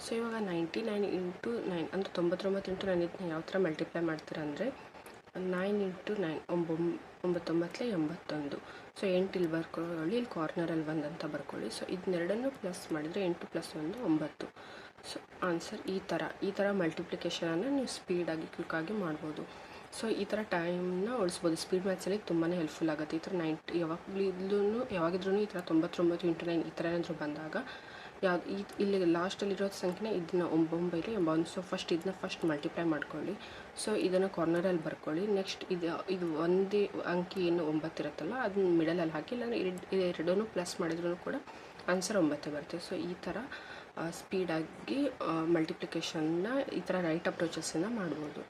So ಇವಾಗ 99 into 9 ಅಂದರೆ 99 into 9 ಇದನ್ನ ಯಾವ ಥರ ಮಲ್ಟಿಪ್ಲೈ ಮಾಡ್ತೀರಾ ಅಂದರೆ 9 ಇಂಟು 9 9 ಸೊ 8 ಇಲ್ಲಿ ಬರ್ಕೊಳ್ಳಿ, ಇಲ್ಲಿ ಕಾರ್ನರಲ್ಲಿ 1 ಅಂತ ಬರ್ಕೊಳ್ಳಿ. ಸೊ ಇದನ್ನೆರಡನ್ನು ಪ್ಲಸ್ ಮಾಡಿದರೆ 8 + 1 9. ಸೊ ಆನ್ಸರ್ ಈ ಥರ ಮಲ್ಟಿಪ್ಲಿಕೇಶನನ್ನು ನೀವು ಸ್ಪೀಡಾಗಿ ಕ್ವಿಕ್ಕಾಗಿ ಮಾಡ್ಬೋದು. ಸೊ ಈ ಥರ ಟೈಮ್ನ ಉಳಿಸ್ಬೋದು. ಸ್ಪೀಡ್ ಮ್ಯಾಥ್ಸಲ್ಲಿ ತುಂಬಾ ಹೆಲ್ಪ್ಫುಲ್ ಆಗುತ್ತೆ. ಈ ಥರ ಯಾವಾಗಿದ್ರೂ ಈ ಥರ 99 ಇಂಟು 9 ಈ ಥರ ಏನಾದರೂ ಬಂದಾಗ ಇಲ್ಲಿ ಲಾಸ್ಟಲ್ಲಿರೋ ಸಂಖ್ಯೆನ ಇದನ್ನ 9 ಸೊ ಫಸ್ಟ್ ಮಲ್ಟಿಪ್ಲೈ ಮಾಡ್ಕೊಳ್ಳಿ. ಸೊ ಇದನ್ನು ಕಾರ್ನರಲ್ಲಿ ಬರ್ಕೊಳ್ಳಿ. ನೆಕ್ಸ್ಟ್ ಇದು ಒಂದೇ ಅಂಕಿ ಏನು 9 ಇರುತ್ತಲ್ಲ ಅದನ್ನ ಮಿಡಲಲ್ಲಿ ಹಾಕಿ, ಇಲ್ಲಾಂದರೆ ಎರಡೂ ಪ್ಲಸ್ ಮಾಡಿದ್ರೂ ಕೂಡ ಆನ್ಸರ್ 9 ಬರುತ್ತೆ. ಸೊ ಈ ಥರ ಸ್ಪೀಡಾಗಿ ಮಲ್ಟಿಪ್ಲಿಕೇಶನ್ನ ಈ ಥರ ರೈಟ್ ಅಪ್ರೋಚಸ್ಸಿಂದ ಮಾಡ್ಬೋದು.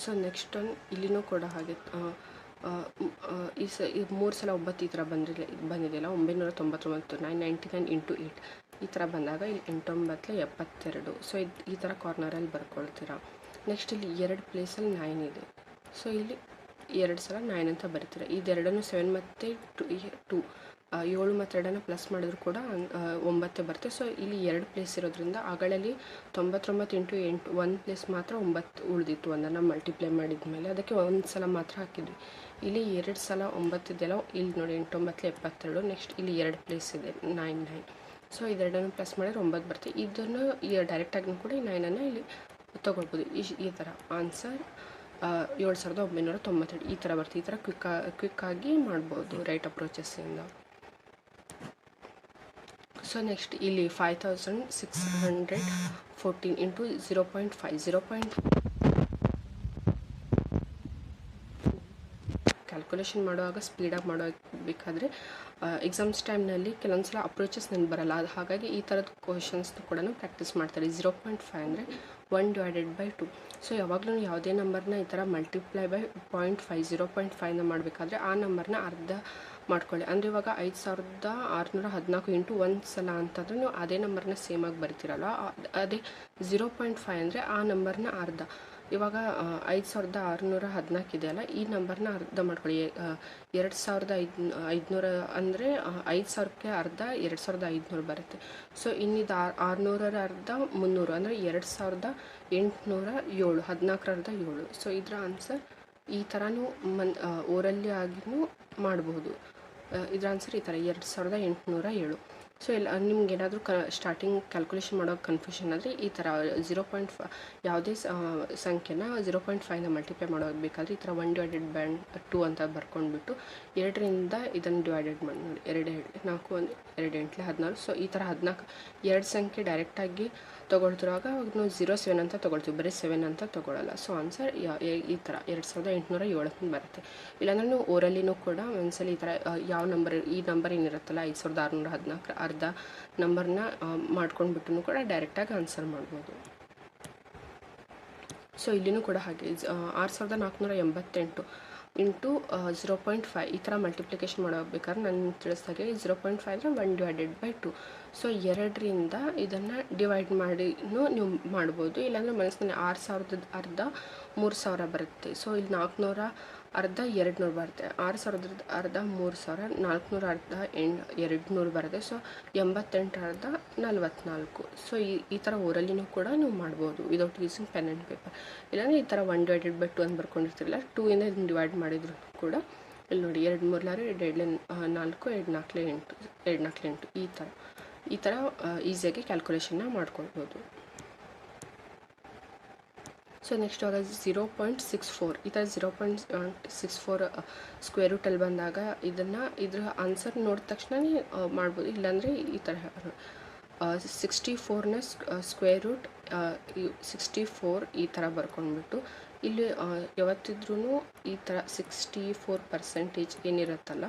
ಸೊ ನೆಕ್ಸ್ಟ್ ಇಲ್ಲಿನೂ ಕೂಡ ಹಾಗೆ ಈ 3 ಸಲ 9 ಈ ಥರ ಬಂದಿದೆಯಲ್ಲ 999 999 ಇಂಟು 8 ಈ ಥರ ಬಂದಾಗ ಇಲ್ಲಿ 8 9 72. ಸೊ ಈ ಥರ ಕಾರ್ನರಲ್ಲಿ ಬರ್ಕೊಳ್ತೀರಾ. ನೆಕ್ಸ್ಟ್ ಇಲ್ಲಿ 2 ಪ್ಲೇಸಲ್ಲಿ 9 ಇದೆ. ಸೊ ಇಲ್ಲಿ 2 ಸಲ 9 ಅಂತ ಬರೀತೀರಾ. ಇದೆರಡನ್ನು 7 ಮತ್ತು 2 7 ಮತ್ತು 2 ಪ್ಲಸ್ ಮಾಡಿದ್ರು ಕೂಡ 9 ಬರುತ್ತೆ. ಸೊ ಇಲ್ಲಿ 2 ಪ್ಲೇಸ್ ಇರೋದ್ರಿಂದ ಆಗಳಲ್ಲಿ 99 ಇಂಟು 8 1 ಪ್ಲೇಸ್ ಮಾತ್ರ 9 ಉಳಿದಿತ್ತು. ಒಂದನ್ನು ಮಲ್ಟಿಪ್ಲೈ ಮಾಡಿದ ಮೇಲೆ ಅದಕ್ಕೆ 1 ಸಲ ಮಾತ್ರ ಹಾಕಿದ್ವಿ. ಇಲ್ಲಿ 2 ಸಲ 9 ಇದೆಯಲ್ಲ, ಇಲ್ಲಿ ನೋಡಿ 8 9 72. ನೆಕ್ಸ್ಟ್ ಇಲ್ಲಿ 2 ಪ್ಲೇಸ್ ಇದೆ 9. ಸೊ ಇದೆರಡನ್ನು ಪ್ಲಸ್ ಮಾಡಿದ್ರೆ 9 ಬರುತ್ತೆ. ಇದನ್ನು ಡೈರೆಕ್ಟಾಗಿ ಕೂಡ ಈ 9ಅನ್ನು ಇಲ್ಲಿ ತೊಗೊಳ್ಬೋದು. ಈ ಥರ ಆನ್ಸರ್ 7992 ಈ ಥರ ಬರುತ್ತೆ. ಈ ಥರ ಕ್ವಿಕ್ಕಾಗಿ ಮಾಡ್ಬೋದು ರೈಟ್ ಅಪ್ರೋಚಸ್ಸಿಂದ. ಸೊ ನೆಕ್ಸ್ಟ್ ಇಲ್ಲಿ 5614 ಇಂಟು 0.5 ಕ್ಯಾಲ್ಕುಲೇಷನ್ ಮಾಡುವಾಗ ಸ್ಪೀಡಾಗಿ ಮಾಡಬೇಕಾದ್ರೆ ಎಕ್ಸಾಮ್ಸ್ ಟೈಮ್ನಲ್ಲಿ ಕೆಲವೊಂದು ಸಲ ಅಪ್ರೋಚಸ್ ನೆನಪು ಬರಲ್ಲ. ಹಾಗಾಗಿ ಈ ಥರದ ಕ್ವಶನ್ಸ್ನ ಕೂಡ ಪ್ರಾಕ್ಟೀಸ್ ಮಾಡ್ತಾರೆ. 0.5 ಅಂದರೆ 1/2. ಸೊ ಯಾವಾಗಲೂ ಯಾವುದೇ ನಂಬರ್ನ ಈ ಥರ ಮಲ್ಟಿಪ್ಲೈ ಬೈ 0.5 ಮಾಡಬೇಕಾದ್ರೆ ಆ ನಂಬರ್ನ ಅರ್ಧ ಮಾಡ್ಕೊಳ್ಳಿ. ಅಂದರೆ ಇವಾಗ 5614 ಇಂಟು 1 ಸಲ ಅಂತಂದರೆ ನೀವು ಅದೇ ನಂಬರ್ನ ಸೇಮಾಗಿ ಬರ್ತೀರಲ್ಲ, ಅದೇ 0.5 ಅಂದರೆ ಆ ನಂಬರ್ನ ಅರ್ಧ. ಇವಾಗ 5614 ಇದೆಯಲ್ಲ, ಈ ನಂಬರ್ನ ಅರ್ಧ ಮಾಡ್ಕೊಳ್ಳಿ. 2500 ಅಂದರೆ 5000ಕ್ಕೆ ಅರ್ಧ 2500 ಬರುತ್ತೆ. ಸೊ ಇನ್ನಿದು 600ರ ಅರ್ಧ 300 ಅಂದರೆ 2807 14ರ ಅರ್ಧ 7. ಸೊ ಇದರ ಆನ್ಸರ್ ಈ ಥರನೂ ಓರಲ್ಲಿ ಆಗಿನೂ ಮಾಡಬಹುದು. ಇದರ ಆನ್ಸರ್ ಈ ಥರ 2807. ಸೊ ಇಲ್ಲ ನಿಮ್ಗೇನಾದರೂ ಸ್ಟಾರ್ಟಿಂಗ್ ಕ್ಯಾಲ್ಕುಲೇಷನ್ ಮಾಡೋ ಕನ್ಫ್ಯೂಷನ್ ಆದರೆ ಈ ಥರ 0.5 ಯಾವುದೇ ಸಂಖ್ಯೆನ 0.5ನ ಮಲ್ಟಿಪ್ಲೈ ಮಾಡೋಬೇಕಾದ್ರೆ ಈ ಥರ 1/2 ಅಂತ ಬರ್ಕೊಂಡ್ಬಿಟ್ಟು 2ರಿಂದ ಇದನ್ನು ಡಿವೈಡೆಡ್ ಮಾಡಿ ನೋಡಿ. 2 4 1 2 8 14. ಸೊ ಈ ಥರ 14 2 ಸಂಖ್ಯೆ ಡೈರೆಕ್ಟಾಗಿ ತೊಗೊಳ್ತಿರುವಾಗ ನಾವು 07 ಅಂತ ತೊಗೊಳ್ತೀವಿ, ಬರೀ 7 ಅಂತ ತೊಗೊಳ್ಳಲ್ಲ. ಸೊ ಆನ್ಸರ್ ಈ ಥರ 2807 ಬರುತ್ತೆ. ಇಲ್ಲಾಂದ್ರೆ ನೀವು ಓರಲ್ಲಿನೂ ಕೂಡ ಒಂದ್ಸಲ ಈ ಥರ ಯಾವ ನಂಬರ್ ಈ ನಂಬರ್ ಏನಿರುತ್ತಲ್ಲ 5614 ಅರ್ಧ ನಂಬರ್ನ ಮಾಡ್ಕೊಂಡ್ಬಿಟ್ಟು ಕೂಡ ಡೈರೆಕ್ಟಾಗಿ ಆನ್ಸರ್ ಮಾಡ್ಬೋದು. ಸೊ ಇಲ್ಲಿನೂ ಕೂಡ ಹಾಗೆ 6488 ಇಂಟು 0.5 ಈ ಥರ ಮಲ್ಟಿಪ್ಲಿಕೇಶನ್ ಮಾಡಬೇಕಾದ್ರೆ ನಾನು ತಿಳಿಸ್ದಾಗೆ 0.5 ಅಂದರೆ 1/2. ಸೊ 2ರಿಂದ ಇದನ್ನು ಡಿವೈಡ್ ಮಾಡಿನೂ ನೀವು ಮಾಡ್ಬೋದು. ಇಲ್ಲಾಂದರೆ ಮನಸ್ಸಿನಲ್ಲಿ 6000 ಅರ್ಧ 3000 ಬರುತ್ತೆ. ಸೊ ಇಲ್ಲಿ 400 ಅರ್ಧ 200 ಬರುತ್ತೆ. 6000 ಅರ್ಧ 3000, 400 ಅರ್ಧ 200 ಬರುತ್ತೆ. ಸೊ 88 ಅರ್ಧ 44. ಸೊ ಈ ಥರ ಓರಲ್ಲಿನೂ ಕೂಡ ನೀವು ಮಾಡ್ಬೋದು without using pen and paper. ಇಲ್ಲಾಂದರೆ ಈ ಥರ 1/2 ಅಂತ ಬರ್ಕೊಂಡಿರ್ತಿರಲ್ಲ, 2ಇಂದ ಇದನ್ನು ಡಿವೈಡ್ ಮಾಡಿದ್ರು ಕೂಡ ಇಲ್ಲಿ ನೋಡಿ 2 3 2 4 2 4 8 2 4 8 ಈ ಥರ ಈಸಿಯಾಗಿ ಕ್ಯಾಲ್ಕುಲೇಷನ್ನ ಮಾಡ್ಕೊಳ್ಬೋದು. ಸೊ ನೆಕ್ಸ್ಟ್ ಇವಾಗ 0.64 ಈ ಥರ 0.64 ಸ್ಕ್ವೇರ್ ರೂಟಲ್ಲಿ ಬಂದಾಗ ಇದ್ರ ಆನ್ಸರ್ ನೋಡಿದ ತಕ್ಷಣ ಮಾಡ್ಬೋದು. ಇಲ್ಲಾಂದರೆ ಈ ಥರ 64ನ ಸ್ಕ್ವೇರ್ ರೂಟ್ 64 ಈ ಥರ ಬರ್ಕೊಂಡ್ಬಿಟ್ಟು ಇಲ್ಲಿ ಯಾವತ್ತಿದ್ರೂ ಈ ಥರ 64% ಏನಿರುತ್ತಲ್ಲ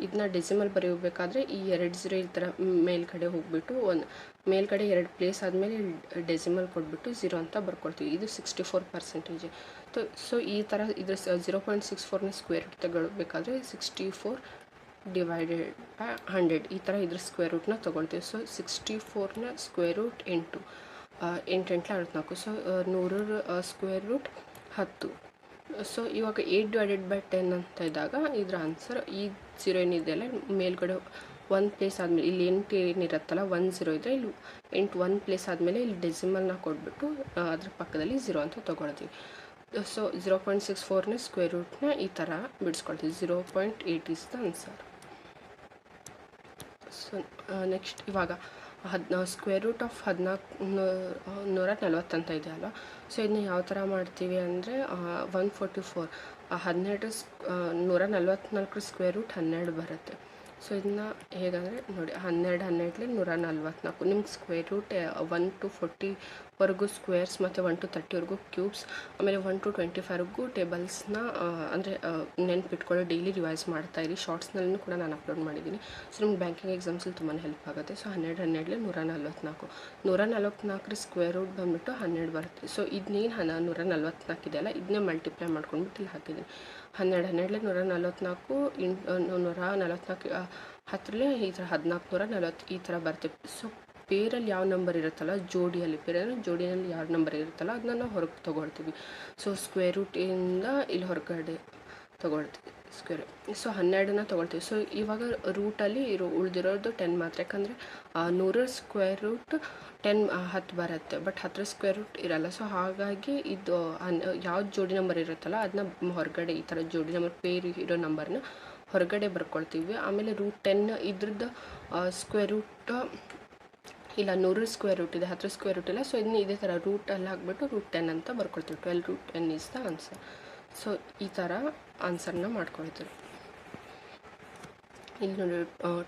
ಇದನ್ನ ಡೆಸಿಮಲ್ ಬರೆಯಬೇಕಾದ್ರೆ ಈ 20 ಈ ಥರ ಮೇಲ್ಗಡೆ ಹೋಗ್ಬಿಟ್ಟು ಮೇಲ್ಗಡೆ 2 ಪ್ಲೇಸ್ ಆದಮೇಲೆ ಡೆಸಿಮಲ್ ಕೊಟ್ಬಿಟ್ಟು 0 ಅಂತ ಬರ್ಕೊಳ್ತೀವಿ. ಇದು 64%. ಸೊ ಈ ಥರ ಇದ್ರ 0.64ನ ಸ್ಕ್ವೇರ್ ರೂಟ್ ತಗೊಳ್ಬೇಕಾದ್ರೆ 64 ಡಿವೈಡೆಡ್ ಬೈ 100 ಈ ಥರ ಇದ್ರ ಸ್ಕ್ವೇರ್ ರೂಟ್ನ ತೊಗೊಳ್ತೀವಿ. ಸೊ 64ನ square root 8 8 64. So 100 square root 10. So ಇವಾಗ 8/10 ಅಂತ ಇದ್ದಾಗ ಇದ್ರ ಆನ್ಸರ್ ಈ 0 ಏನಿದೆಯಲ್ಲ ಮೇಲ್ಗಡೆ 1 ಪ್ಲೇಸ್ ಆದಮೇಲೆ ಇಲ್ಲಿ 8 ಏನಿರುತ್ತಲ್ಲ 1 0 ಇದ್ದರೆ ಇಲ್ಲಿ 8 1 ಪ್ಲೇಸ್ ಆದಮೇಲೆ ಇಲ್ಲಿ ಡೆಸಿಮಲ್ನ ಕೊಟ್ಬಿಟ್ಟು ಅದ್ರ ಪಕ್ಕದಲ್ಲಿ 0 ಅಂತ ತೊಗೊಳ್ತೀವಿ. ಸೊ 0.64ನೇ ಸ್ಕ್ವೇರ್ ರೂಟ್ನ ಈ ಥರ ಬಿಡಿಸ್ಕೊಳ್ತೀವಿ. 0.8 is the answer. So next ಇವಾಗ ಸ್ಕ್ವೇರ್ ರೂಟ್ ಆಫ್ 1440 ಅಂತ ಇದೆ ಅಲ್ವಾ. ಸೊ ಇದನ್ನ ಯಾವ ಥರ ಮಾಡ್ತೀವಿ ಅಂದರೆ 144 12 144 ಸ್ಕ್ವೇರ್ ರೂಟ್ 12 ಬರುತ್ತೆ. ಸೊ ಇದನ್ನ ಹೇಗಂದರೆ ನೋಡಿ 12 12 144 ನಿಮ್ಗೆ ಸ್ಕ್ವೇರ್ ರೂಟ್ 1 to 40ವರೆಗೂ ಸ್ಕ್ವೇರ್ಸ್ ಮತ್ತು 1 to 30ವರೆಗೂ ಕ್ಯೂಬ್ಸ್ ಆಮೇಲೆ 1 to 25ವರೆಗೂ ಟೇಬಲ್ಸ್ನ ಅಂದರೆ ನೆನ್ಪಿಟ್ಕೊಳ್ಳೋ ಡೈಲಿ ರಿವೈಸ್ ಮಾಡ್ತಾಯಿರಿ. ಶಾರ್ಟ್ಸ್ನಲ್ಲೂ ಕೂಡ ನಾನು ಅಪ್ಲೋಡ್ ಮಾಡಿದ್ದೀನಿ. ಸೊ ನಿಮ್ಗೆ ಬ್ಯಾಂಕಿಂಗ್ ಎಕ್ಸಾಮ್ಸಲ್ಲಿ ತುಂಬಾ ಹೆಲ್ಪ್ ಆಗುತ್ತೆ. ಸೊ 12 12 144 144 ಸ್ಕ್ವೇರ್ ರೂಟ್ ಬಂದುಬಿಟ್ಟು 12 ಬರುತ್ತೆ. ಸೊ ಇದನ್ನೇನು 144 ಇದೆಯಲ್ಲ ಇದನ್ನೇ ಮಲ್ಟಿಪ್ಲೈ ಮಾಡ್ಕೊಂಡ್ಬಿಟ್ಟು ಇಲ್ಲಿ ಹಾಕಿದ್ದೀನಿ. 12 12 144 144 ಹತ್ತರಲ್ಲೇ ಈ ಥರ 1440 ಈ ಥರ ಬರುತ್ತೆ. ಸೊ ಪೇರಲ್ಲಿ ಯಾವ ನಂಬರ್ ಇರುತ್ತಲ್ಲ ಜೋಡಿಯಲ್ಲಿ ಯಾವ ನಂಬರ್ ಇರುತ್ತಲ್ಲ ಅದನ್ನ ನಾವು ಹೊರಗೆ ತೊಗೊಳ್ತೀವಿ. ಸೊ ಸ್ಕ್ವೇರ್ ರೂಟಿಂದ ಇಲ್ಲಿ ಹೊರಗಡೆ ತೊಗೊಳ್ತೀವಿ ಸ್ಕ್ವೇರ್. ಸೊ 12ನ ತೊಗೊಳ್ತೀವಿ. ಸೊ ಇವಾಗ ರೂಟಲ್ಲಿ ಉಳಿದಿರೋದು 10 ಮಾತ್ರ, ಯಾಕಂದರೆ 100 ಸ್ಕ್ವೇರ್ ರೂಟ್ 10 ಬರುತ್ತೆ, ಬಟ್ 10 ಸ್ಕ್ವೇರ್ ರೂಟ್ ಇರಲ್ಲ. ಸೊ ಹಾಗಾಗಿ ಇದು ಯಾವ್ದು ಜೋಡಿ ನಂಬರ್ ಇರುತ್ತಲ್ಲ ಅದನ್ನ ಹೊರಗಡೆ ಈ ಥರ ಜೋಡಿ ನಂಬರ್ ಪೇರ್ ಇರೋ ನಂಬರ್ನ ಹೊರಗಡೆ ಬರ್ಕೊಳ್ತೀವಿ. ಆಮೇಲೆ ರೂಟ್ 10 ಇದ್ರದ್ದು ಸ್ಕ್ವೇರ್ ರೂಟ್ ಇಲ್ಲ 100 ಸ್ಕ್ವೇರ್ ರೂಟ್ ಇದೆ, 10 ಸ್ಕ್ವೇರ್ ರೂಟ್ ಇಲ್ಲ. ಸೊ ಇದನ್ನ ಇದೇ ಥರ ರೂಟಲ್ಲಿ ಹಾಕ್ಬಿಟ್ಟು ರೂಟ್ 10 ಅಂತ ಬರ್ಕೊಳ್ತೀವಿ. 12 root 10 is the answer. So ಈ ಥರ ಆನ್ಸರ್ನ ಮಾಡ್ಕೊಳ್ತೀವಿ. ಇಲ್ಲಿ ನೋಡಿ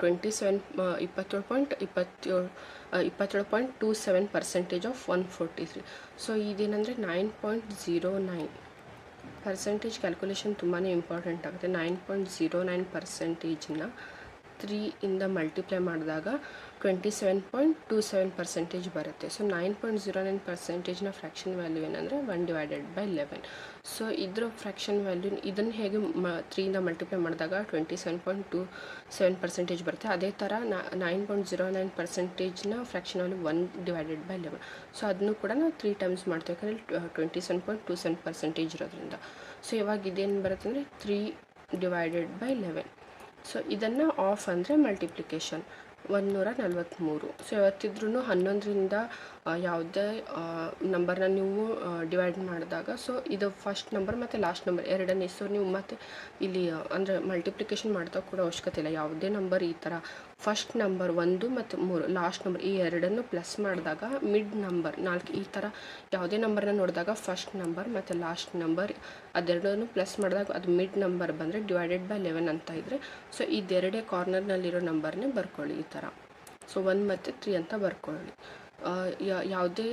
27.27% ಆಫ್ 143. ಸೊ ಇದೇನೆಂದರೆ 9.09% ಕ್ಯಾಲ್ಕುಲೇಷನ್ ತುಂಬಾ ಇಂಪಾರ್ಟೆಂಟ್ ಆಗುತ್ತೆ. 9.09%ನ 3 ಇಂದ ಮಲ್ಟಿಪ್ಲೈ ಮಾಡಿದಾಗ 27.27% ಬರುತ್ತೆ. ಸೊ 9.09%ನ ಫ್ರ್ಯಾಕ್ಷನ್ ವ್ಯಾಲ್ಯೂ ಏನಂದರೆ 1/11. ಸೊ ಇದರ ಫ್ರ್ಯಾಕ್ಷನ್ ವ್ಯಾಲ್ಯೂ ಇದನ್ನು ಹೇಗೆ 3 ಇಂದ ಮಲ್ಟಿಪ್ಲೈ ಮಾಡಿದಾಗ 27.27% ಬರುತ್ತೆ. ಅದೇ ಥರ 9.09%ನ ಫ್ರ್ಯಾಕ್ಷನ್ ವ್ಯಾಲ್ಯೂ 1/11. ಸೊ ಅದನ್ನು ಕೂಡ ನಾವು 3 ಟೈಮ್ಸ್ ಮಾಡ್ತೀವಿ, ಯಾಕಂದರೆ 27.27% ಇರೋದ್ರಿಂದ. ಸೊ ಇವಾಗ ಇದೇನು ಬರುತ್ತೆ ಅಂದರೆ 3/11. ಸೊ ಇದನ್ನು ಆಫ್ ಅಂದರೆ ಮಲ್ಟಿಪ್ಲಿಕೇಶನ್ 143. ಸೊ ಯಾವತ್ತಿದ್ರೂ 11ರಿಂದ ಯಾವುದೇ ನಂಬರ್ನ ನೀವು ಡಿವೈಡ್ ಮಾಡಿದಾಗ ಸೊ ಇದು ಫಸ್ಟ್ ನಂಬರ್ ಮತ್ತು ಲಾಸ್ಟ್ ನಂಬರ್ ಎರಡನೇ. ಸೊ ನೀವು ಮತ್ತು ಇಲ್ಲಿ ಅಂದರೆ ಮಲ್ಟಿಪ್ಲಿಕೇಶನ್ ಮಾಡ್ತಾ ಕೂಡ ಅವಶ್ಯಕತೆ ಇಲ್ಲ. ಯಾವುದೇ ನಂಬರ್ ಈ ಥರ ಫಸ್ಟ್ ನಂಬರ್ 1 ಮತ್ತು 3 ಲಾಸ್ಟ್ ನಂಬರ್ ಈ ಎರಡನ್ನು ಪ್ಲಸ್ ಮಾಡಿದಾಗ ಮಿಡ್ ನಂಬರ್ 4 ಈ ಥರ ಯಾವುದೇ ನಂಬರ್ನ ನೋಡಿದಾಗ ಫಸ್ಟ್ ನಂಬರ್ ಮತ್ತು ಲಾಸ್ಟ್ ನಂಬರ್ ಅದೆರಡನ್ನು ಪ್ಲಸ್ ಮಾಡಿದಾಗ ಅದು ಮಿಡ್ ನಂಬರ್ ಬಂದರೆ /11 ಅಂತ ಇದ್ದರೆ ಸೊ ಇದೆರಡೇ ಕಾರ್ನರ್ನಲ್ಲಿರೋ ನಂಬರ್ನೇ ಬರ್ಕೊಳ್ಳಿ ಈ ಥರ. ಸೊ 1 ಮತ್ತು 3 ಅಂತ ಬರ್ಕೊಳ್ಳಿ. ಯಾವುದೇ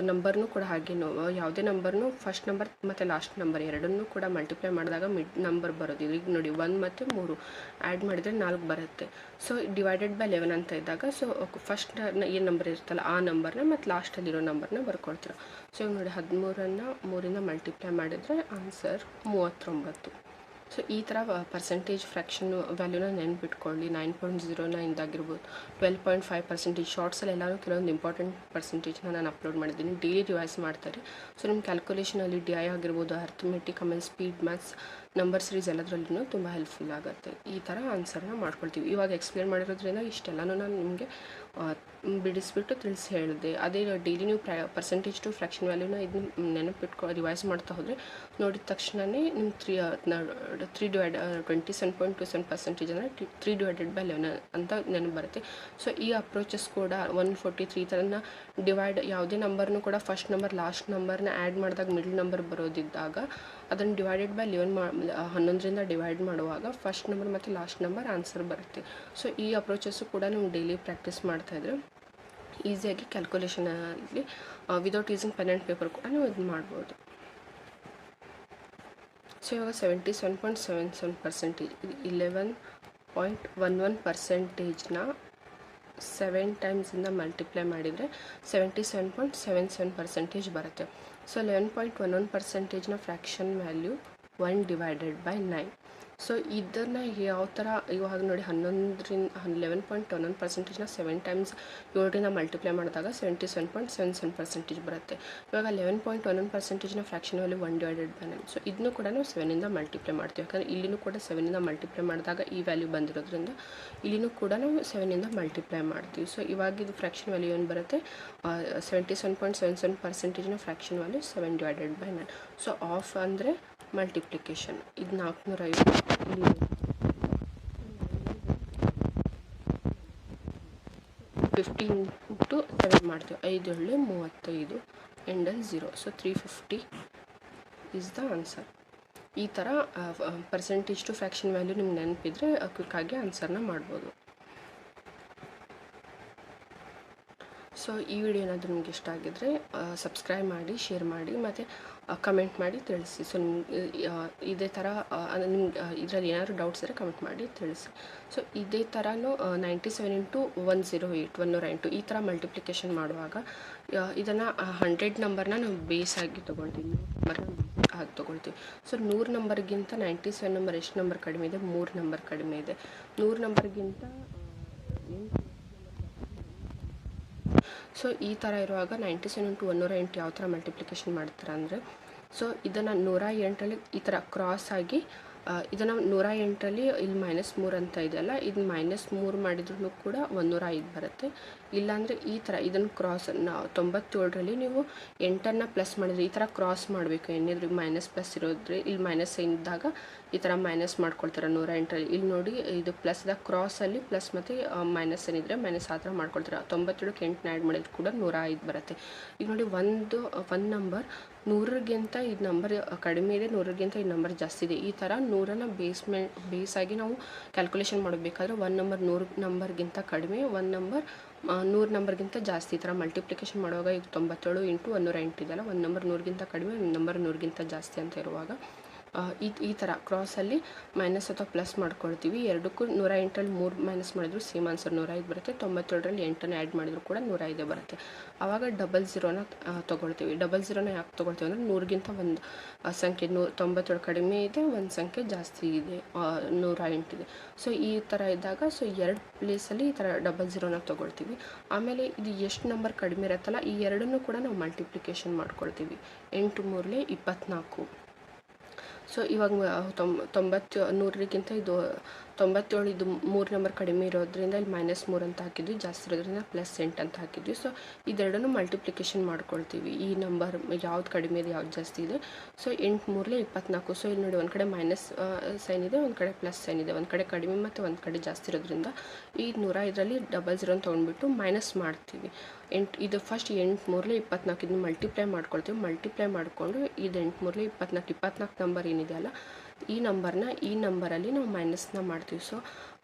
ನಂಬರ್ನೂ ಕೂಡ ಹಾಗೆ ಯಾವುದೇ ನಂಬರ್ನು ಫಸ್ಟ್ ನಂಬರ್ ಮತ್ತು ಲಾಸ್ಟ್ ನಂಬರ್ ಎರಡನ್ನೂ ಕೂಡ ಮಲ್ಟಿಪ್ಲೈ ಮಾಡಿದಾಗ ಮಿಡ್ ನಂಬರ್ ಬರೋದು. ಈಗ ನೋಡಿ 1 ಮತ್ತು 3 ಆ್ಯಡ್ ಮಾಡಿದರೆ 4 ಬರುತ್ತೆ. ಸೊ /11 ಅಂತ ಇದ್ದಾಗ ಸೊ ಫಸ್ಟ್ ಏನು ನಂಬರ್ ಇರುತ್ತಲ್ಲ ಆ ನಂಬರ್ನ ಮತ್ತು ಲಾಸ್ಟಲ್ಲಿರೋ ನಂಬರ್ನ ಬರ್ಕೊಳ್ತೀರ. ಸೊ ಈಗ ನೋಡಿ 13ನ್ನು 3ರಿಂದ ಮಲ್ಟಿಪ್ಲೈ ಮಾಡಿದರೆ ಆನ್ಸರ್ 39. ಸೊ ಈ ಥರ ಪರ್ಸೆಂಟೇಜ್ ಫ್ರ್ಯಾಕ್ಷನ್ ವ್ಯಾಲ್ಯೂನ ನೆನ್ಪಿಟ್ಕೊಳ್ಳಿ. 9.09 12.5% ಶಾರ್ಟ್ಸಲ್ಲಿ ಎಲ್ಲರೂ ಕೆಲವೊಂದು ಇಂಪಾರ್ಟೆಂಟ್ ಪರ್ಸೆಂಟೇಜ್ನ ನಾನು ಅಪ್ಲೋಡ್ ಮಾಡಿದ್ದೀನಿ. ಡೈಲಿ ರಿವೈಸ್ ಮಾಡ್ತಾರೆ. ಸೊ ನಿಮ್ಮ ಕ್ಯಾಲ್ಕುಲೇಷನಲ್ಲಿ DI ಆಗಿರ್ಬೋದು, ಅರ್ಥಮೆಟಿಕ್, ಆಮೇಲೆ ಸ್ಪೀಡ್ ಮ್ಯಾಥ್ಸ್, ನಂಬರ್ ಸೀರೀಸ್ ಎಲ್ಲದರಲ್ಲೂ ತುಂಬ ಹೆಲ್ಪ್ಫುಲ್ ಆಗುತ್ತೆ. ಈ ಥರ ಆನ್ಸರ್ನ ಮಾಡ್ಕೊಳ್ತೀವಿ. ಇವಾಗ ಎಕ್ಸ್ಪ್ಲೇನ್ ಮಾಡಿರೋದ್ರಿಂದ ಇಷ್ಟೆಲ್ಲನೂ ನಾನು ನಿಮಗೆ ಬಿಡಿಸ್ಬಿಟ್ಟು ತಿಳಿಸಿ ಹೇಳಿದೆ. ಅದೇ ಡೈಲಿ ನೀವು ಪರ್ಸೆಂಟೇಜ್ ಟು ಫ್ರ್ಯಾಕ್ಷನ್ ವ್ಯಾಲ್ಯೂನ ಇದನ್ನ ರಿವೈಸ್ ಮಾಡ್ತಾ ಹೋದರೆ ನೋಡಿದ ತಕ್ಷಣವೇ ನಿಮ್ಮ 27.27% ಅಂದರೆ 3/11 ಅಂತ ನೆನಪು ಬರುತ್ತೆ. ಸೊ ಈ ಅಪ್ರೋಚಸ್ ಕೂಡ 143 ಥರನ ಡಿವೈಡ್ ಯಾವುದೇ ನಂಬರ್ನು ಕೂಡ ಫಸ್ಟ್ ನಂಬರ್ ಲಾಸ್ಟ್ ನಂಬರ್ನ ಆ್ಯಡ್ ಮಾಡಿದಾಗ ಮಿಡ್ಲ್ ನಂಬರ್ ಬರೋದಿದ್ದಾಗ ಅದನ್ನು /11 11ರಿಂದ ಡಿವೈಡ್ ಮಾಡುವಾಗ ಫಸ್ಟ್ ನಂಬರ್ ಮತ್ತು ಲಾಸ್ಟ್ ನಂಬರ್ ಆನ್ಸರ್ ಬರುತ್ತೆ. ಸೊ ಈ ಅಪ್ರೋಚಸ್ಸು ಕೂಡ ನೀವು ಡೈಲಿ ಪ್ರಾಕ್ಟೀಸ್ ಮಾಡ್ತಾಯಿದ್ರೆ ಈಸಿಯಾಗಿ ಕ್ಯಾಲ್ಕುಲೇಷನಲ್ಲಿ without using pen and paper ಕೂಡ ನೀವು ಇದು ಮಾಡ್ಬೋದು. ಸೊ ಇವಾಗ 77.77% 11.11%ನ 7 ಟೈಮ್ಸಿಂದ ಮಲ್ಟಿಪ್ಲೈ ಮಾಡಿದರೆ 77.77% ಬರುತ್ತೆ. ಸೊ 11.11%ನ ಫ್ರ್ಯಾಕ್ಷನ್ ವ್ಯಾಲ್ಯೂ 1/9. ಸೊ ಇದನ್ನು ಯಾವ ಥರ ಇವಾಗ ನೋಡಿ 11.11%ನ 7 ಟೈಮ್ಸ್ 7ರಿಂದ ಮಲ್ಟಿಪ್ಲೈ ಮಾಡಿದಾಗ 77.77% ಬರುತ್ತೆ. ಇವಾಗ 11.11%ನ ಫ್ರ್ಯಾಕ್ಷನ್ ವ್ಯಾಲ್ಯೂ 1/9. ಸೊ ಇದನ್ನು ಕೂಡ ನಾವು 7ಇಂದ ಮಲ್ಟಿಪ್ಲೈ ಮಾಡ್ತೀವಿ, ಯಾಕಂದರೆ ಇಲ್ಲಿನೂ ಕೂಡ 7ಇಂದ ಮಲ್ಟಿಪ್ಲೈ ಮಾಡಿದಾಗ ಈ ವ್ಯಾಲ್ಯೂ ಬಂದಿರೋದ್ರಿಂದ ಇಲ್ಲಿನೂ ಕೂಡ ನಾವು 7ಇಂದ ಮಲ್ಟಿಪ್ಲೈ ಮಾಡ್ತೀವಿ. ಸೊ ಇವಾಗ ಇದು ಫ್ರ್ಯಾಕ್ಷನ್ ವ್ಯಾಲ್ಯೂ ಏನು ಬರುತ್ತೆ, 77.77%ನ ಫ್ರ್ಯಾಕ್ಷನ್ ವ್ಯಾಲ್ಯೂ 7/9. ಸೊ ಆಫ್ ಅಂದರೆ ಮಲ್ಟಿಪ್ಲಿಕೇಶನ್. ಇದು 450 50 ಇಂಟು 7 ಮಾಡ್ತೀವಿ. 5 7 35 ಎಂಡಲ್ಲಿ 0. So 350 is the answer. ಈ ಥರ ಪರ್ಸೆಂಟೇಜ್ ಟು ಫ್ರ್ಯಾಕ್ಷನ್ ವ್ಯಾಲ್ಯೂ ನಿಮ್ಗೆ ನೆನಪಿದ್ರೆ ಕ್ವಿಕ್ಕಾಗಿ ಆನ್ಸರ್ನ ಮಾಡ್ಬೋದು. ಸೊ ಈ ವಿಡಿಯೋ ಏನಾದರೂ ನಿಮ್ಗೆ ಇಷ್ಟ ಆಗಿದ್ದರೆ ಸಬ್ಸ್ಕ್ರೈಬ್ ಮಾಡಿ, ಶೇರ್ ಮಾಡಿ ಮತ್ತು ಕಮೆಂಟ್ ಮಾಡಿ ತಿಳಿಸಿ. ಸೊ ನಿಮ್ಗೆ ಇದೇ ಥರ ನಿಮ್ಗೆ ಇದರಲ್ಲಿ ಏನಾದರೂ ಡೌಟ್ಸ್ ಇದ್ದರೆ ಕಮೆಂಟ್ ಮಾಡಿ ತಿಳಿಸಿ. ಸೊ ಇದೇ ಥರನೂ 97 ಇಂಟು 108 108 ಈ ಥರ ಮಲ್ಟಿಪ್ಲಿಕೇಶನ್ ಮಾಡುವಾಗ ಇದನ್ನು 100 ನಂಬರ್ನ ನಾವು ಬೇಸ್ ಆಗಿ ತೊಗೊಳ್ತೀವಿ, ಆಗಿ ತೊಗೊಳ್ತೀವಿ. ಸೊ 100 ನಂಬರ್ಗಿಂತ 97 ನಂಬರ್ ಎಷ್ಟು ನಂಬರ್ ಕಡಿಮೆ ಇದೆ, 3 ನಂಬರ್ ಕಡಿಮೆ ಇದೆ. 100 ನಂಬರ್ಗಿಂತ ಸೊ ಈ ಥರ ಇರುವಾಗ 97 ಇಂಟು 108 ಯಾವ ಥರ ಮಲ್ಟಿಪ್ಲಿಕೇಶನ್ ಮಾಡ್ತಾರೆ ಅಂದರೆ, ಸೊ ಇದನ್ನು 108ರಲ್ಲಿ ಈ ಥರ ಕ್ರಾಸ್ ಆಗಿ ಇದನ್ನು 108ರಲ್ಲಿ ಇಲ್ಲಿ -3 ಅಂತ ಇದೆಯಲ್ಲ, ಇದು -3 ಮಾಡಿದ್ರೂ ಕೂಡ 105 ಬರುತ್ತೆ. ಇಲ್ಲಾಂದರೆ ಈ ಥರ ಇದನ್ನು ಕ್ರಾಸ್ 97ರಲ್ಲಿ ನೀವು 8ಅನ್ನು ಪ್ಲಸ್ ಮಾಡಿದರೆ ಈ ಥರ ಕ್ರಾಸ್ ಮಾಡಬೇಕು. ಏನಿದ್ರು ಮೈನಸ್ ಪ್ಲಸ್ ಇರೋದ್ರೆ ಇಲ್ಲಿ ಮೈನಸ್ ಇದ್ದಾಗ ಈ ಥರ ಮೈನಸ್ ಮಾಡ್ಕೊಳ್ತಾರೆ 108ರಲ್ಲಿ. ಇಲ್ಲಿ ನೋಡಿ ಇದು ಪ್ಲಸ್ದ ಕ್ರಾಸಲ್ಲಿ ಪ್ಲಸ್ ಮತ್ತು ಮೈನಸ್ ಏನಿದ್ರೆ ಮೈನಸ್ ಆ ಥರ ಮಾಡ್ಕೊಳ್ತಾರೆ. 97ಕ್ಕೆ 8ನ ಆ್ಯಡ್ ಮಾಡಿದ್ರು ಕೂಡ 105 ಬರುತ್ತೆ. ಈಗ ನೋಡಿ ಒಂದು ನಂಬರ್ 100ಗಿಂತ ಇದು ನಂಬರ್ ಕಡಿಮೆ ಇದೆ, 100ಗಿಂತ ಈ ನಂಬರ್ ಜಾಸ್ತಿ ಇದೆ. ಈ ಥರ 100ನ ಬೇಸಾಗಿ ನಾವು ಕ್ಯಾಲ್ಕುಲೇಷನ್ ಮಾಡಬೇಕಾದ್ರೆ 1 ನಂಬರ್ 100 ನಂಬರ್ಗಿಂತ ಕಡಿಮೆ, 1 ನಂಬರ್ 100 ನಂಬರ್ಗಿಂತ ಜಾಸ್ತಿ. ಈ ಥರ ಮಲ್ಟಿಪ್ಲಿಕೇಶನ್ ಮಾಡುವಾಗ ಈಗ 97 ಇಂಟು 108 ಇದೆಯಲ್ಲ, 1 ನಂಬರ್ 100ಗಿಂತ ಕಡಿಮೆ, 1 ನಂಬರ್ 100ಗಿಂತ ಜಾಸ್ತಿ ಅಂತ ಇರುವಾಗ ಈ ಥರ ಕ್ರಾಸಲ್ಲಿ ಮೈನಸ್ ಅಥವಾ ಪ್ಲಸ್ ಮಾಡ್ಕೊಳ್ತೀವಿ. ಎರಡಕ್ಕೂ 108ರಲ್ಲಿ 3 ಮೈನಸ್ ಮಾಡಿದ್ರು ಸೇಮ್ ಆನ್ಸರ್ 105 ಬರುತ್ತೆ. 97ರಲ್ಲಿ 8ಅನ್ನು ಆ್ಯಡ್ ಮಾಡಿದ್ರು ಕೂಡ 105 ಬರುತ್ತೆ. ಆವಾಗ 00ನ ತೊಗೊಳ್ತೀವಿ. 00ನ ಯಾಕೆ ತೊಗೊಳ್ತೀವಿ ಅಂದರೆ 100ಗಿಂತ ಒಂದು ಸಂಖ್ಯೆ 97 ಕಡಿಮೆ ಇದೆ, ಒಂದು ಸಂಖ್ಯೆ ಜಾಸ್ತಿ ಇದೆ, 108 ಇದೆ. ಸೊ ಈ ಥರ ಇದ್ದಾಗ ಸೊ 2 ಪ್ಲೇಸಲ್ಲಿ ಈ ಥರ 00ನ ತೊಗೊಳ್ತೀವಿ. ಆಮೇಲೆ ಇದು ಎಷ್ಟು ನಂಬರ್ ಕಡಿಮೆ ಇರುತ್ತಲ್ಲ ಈ ಎರಡನ್ನೂ ಕೂಡ ನಾವು ಮಲ್ಟಿಪ್ಲಿಕೇಶನ್ ಮಾಡ್ಕೊಳ್ತೀವಿ. 8 3 24. ಸೊ ಇವಾಗ 100ಗಿಂತ ಇದು 97 ಇದು 3 ನಂಬರ್ ಕಡಿಮೆ ಇರೋದ್ರಿಂದ ಇಲ್ಲಿ -3 ಅಂತ ಹಾಕಿದ್ವಿ, ಜಾಸ್ತಿ ಇರೋದ್ರಿಂದ +8 ಅಂತ ಹಾಕಿದ್ವಿ. ಸೊ ಇದೆರಡನ್ನು ಮಲ್ಟಿಪ್ಲಿಕೇಶನ್ ಮಾಡ್ಕೊಳ್ತೀವಿ. ಈ ನಂಬರ್ ಯಾವ್ದು ಕಡಿಮೆ ಇದೆ ಯಾವ್ದು ಜಾಸ್ತಿ ಇದೆ. ಸೊ 8 3 24. ಸೊ ಇಲ್ಲಿ ನೋಡಿ ಒಂದು ಕಡೆ ಮೈನಸ್ ಸೈನ್ ಇದೆ, ಒಂದು ಕಡೆ ಪ್ಲಸ್ ಸೈನ್ ಇದೆ, ಒಂದು ಕಡೆ ಕಡಿಮೆ ಮತ್ತು ಒಂದು ಕಡೆ ಜಾಸ್ತಿ ಇರೋದ್ರಿಂದ ಈ 105ರಲ್ಲಿ 00 ತೊಗೊಂಡ್ಬಿಟ್ಟು ಮೈನಸ್ ಮಾಡ್ತೀವಿ. ಇದು ಫಸ್ಟ್ 8 3 24 ಇದನ್ನು ಮಲ್ಟಿಪ್ಲೈ ಮಾಡ್ಕೊಳ್ತೀವಿ. ಮಲ್ಟಿಪ್ಲೈ ಮಾಡಿಕೊಂಡು ಇದು 8 3 24 ನಂಬರ್ ಏನಿದೆಯಲ್ಲ ಈ ನಂಬರಲ್ಲಿ ನಾವು ಮೈನಸ್ನ ಮಾಡ್ತೀವಿ. ಸೊ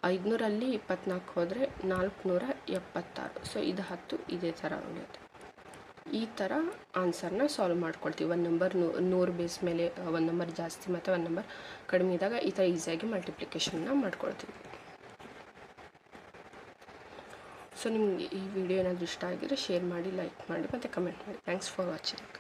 500ರಲ್ಲಿ 24 ಹೋದರೆ 476. ಸೊ ಇದು 10 ಇದೇ ಥರ ಉಳಿಯುತ್ತೆ. ಈ ಥರ ಆನ್ಸರ್ನ ಸಾಲ್ವ್ ಮಾಡ್ಕೊಳ್ತೀವಿ. 1 ನಂಬರ್ 100 ಬೇಸ್ ಮೇಲೆ 1 ನಂಬರ್ ಜಾಸ್ತಿ ಮತ್ತು 1 ನಂಬರ್ ಕಡಿಮೆ ಇದ್ದಾಗ ಈ ಥರ ಈಸಿಯಾಗಿ ಮಲ್ಟಿಪ್ಲಿಕೇಶನ್ನ ಮಾಡ್ಕೊಳ್ತೀವಿ. ಸೊ ನಿಮಗೆ ಈ ವಿಡಿಯೋ ಏನಾದರೂ ಇಷ್ಟ ಆಗಿದ್ರೆ ಶೇರ್ ಮಾಡಿ, ಲೈಕ್ ಮಾಡಿ ಮತ್ತು ಕಮೆಂಟ್ ಮಾಡಿ. Thanks for watching.